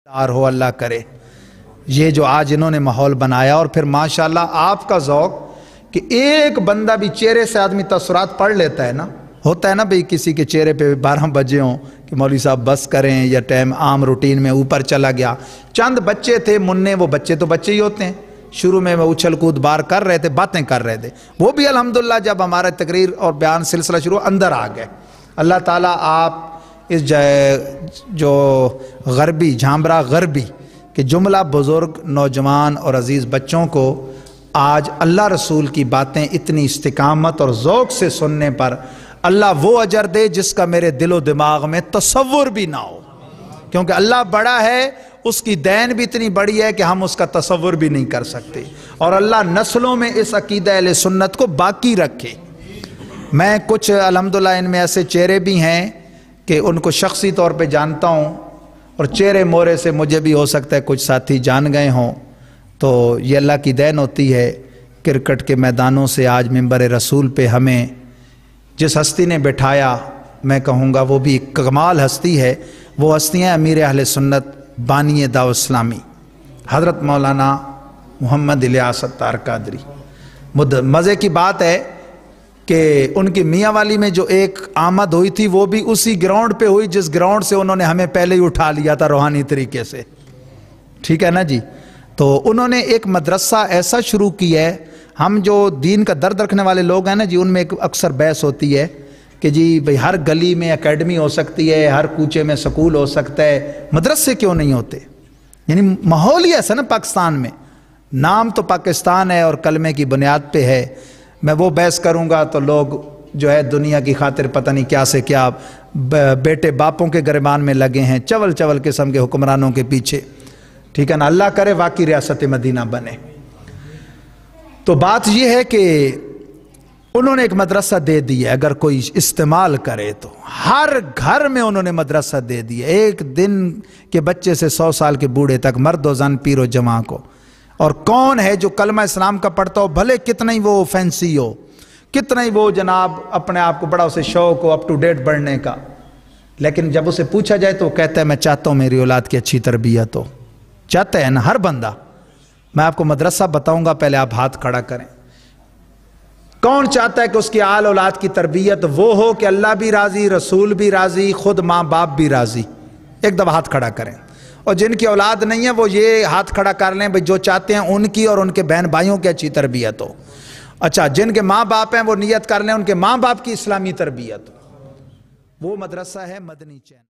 ہو اللہ کرے یہ جو آج انہوں نے ماحول بنایا، اور پھر ماشاءاللہ آپ کا ذوق کہ ایک بندہ بھی چہرے سے آدمی تاثرات پڑھ لیتا ہے نا، ہوتا ہے نا بھئی کسی کے چہرے پہ 12 بجے ہوں کہ مولوی صاحب بس کریں، یا ٹائم عام روٹین میں اوپر چلا گیا۔ چند بچے تھے مننے، وہ بچے تو بچے ہی ہوتے ہیں، شروع میں وہ اچھل کود بار کر رہے تھے، باتیں کر رہے تھے، وہ بھی الحمدللہ جب ہمارا تقریر اور بیان سلسلہ شروع اندر آ گئے۔ اللہ تعالیٰ آپ اس جو غربی جھامبرا غربی کہ جملہ بزرگ نوجوان اور عزیز بچوں کو آج اللہ رسول کی باتیں اتنی استقامت اور ذوق سے سننے پر اللہ وہ اجر دے جس کا میرے دل و دماغ میں تصور بھی نہ ہو، کیونکہ اللہ بڑا ہے، اس کی دین بھی اتنی بڑی ہے کہ ہم اس کا تصور بھی نہیں کر سکتے، اور اللہ نسلوں میں اس عقیدہ اہل سنت کو باقی رکھے۔ میں کچھ الحمدللہ ان میں ایسے چہرے بھی ہیں کہ ان کو شخصی طور پہ جانتا ہوں، اور چہرے مورے سے مجھے بھی ہو سکتا ہے کچھ ساتھی جان گئے ہوں، تو یہ اللہ کی دین ہوتی ہے۔ کرکٹ کے میدانوں سے آج منبر رسول پہ ہمیں جس ہستی نے بٹھایا، میں کہوں گا وہ بھی ایک کمال ہستی ہے۔ وہ ہستیاں امیر اہل سنت بانی دعوت اسلامی حضرت مولانا محمد الیاس اتار قادری۔ مزے کی بات ہے کہ ان کی میاں والی میں جو ایک آمد ہوئی تھی وہ بھی اسی گراؤنڈ پہ ہوئی جس گراؤنڈ سے انہوں نے ہمیں پہلے ہی اٹھا لیا تھا روحانی طریقے سے، ٹھیک ہے نا جی۔ تو انہوں نے ایک مدرسہ ایسا شروع کیا ہے، ہم جو دین کا درد رکھنے والے لوگ ہیں نا جی، ان میں ایک اکثر بحث ہوتی ہے کہ جی بھئی ہر گلی میں اکیڈمی ہو سکتی ہے، ہر کوچے میں سکول ہو سکتا ہے، مدرسے کیوں نہیں ہوتے؟ یعنی ماحول ہی ایسا نا پاکستان میں، نام تو پاکستان ہے اور کلمے کی بنیاد پہ ہے۔ میں وہ بحث کروں گا تو لوگ جو ہے دنیا کی خاطر پتہ نہیں کیا سے کیا بیٹے باپوں کے گریبان میں لگے ہیں، چول چول قسم کے حکمرانوں کے پیچھے، ٹھیک ہے نا۔ اللہ کرے واقعی ریاست مدینہ بنے۔ تو بات یہ ہے کہ انہوں نے ایک مدرسہ دے دیا، اگر کوئی استعمال کرے تو ہر گھر میں انہوں نے مدرسہ دے دیا، ایک دن کے بچے سے 100 سال کے بوڑھے تک، مرد و زن پیر و جوان کو۔ اور کون ہے جو کلمہ اسلام کا پڑھتا ہو، بھلے کتنا ہی وہ فینسی ہو، کتنا ہی وہ جناب اپنے آپ کو بڑا اسے شوق ہو اپ ٹو ڈیٹ بڑھنے کا، لیکن جب اسے پوچھا جائے تو وہ کہتا ہے میں چاہتا ہوں میری اولاد کی اچھی تربیت ہو۔ چاہتا ہے نا ہر بندہ۔ میں آپ کو مدرسہ بتاؤں گا، پہلے آپ ہاتھ کھڑا کریں۔ کون چاہتا ہے کہ اس کی آل اولاد کی تربیت وہ ہو کہ اللہ بھی راضی، رسول بھی راضی، خود ماں باپ بھی راضی؟ ایک دفعہ ہاتھ کھڑا کریں۔ اور جن کی اولاد نہیں ہے وہ یہ ہاتھ کھڑا کر لیں بھئی جو چاہتے ہیں ان کی اور ان کے بہن بھائیوں کی اچھی تربیت ہو۔ اچھا، جن کے ماں باپ ہیں وہ نیت کر لیں ان کے ماں باپ کی اسلامی تربیت ہو۔ وہ مدرسہ ہے مدنی چین۔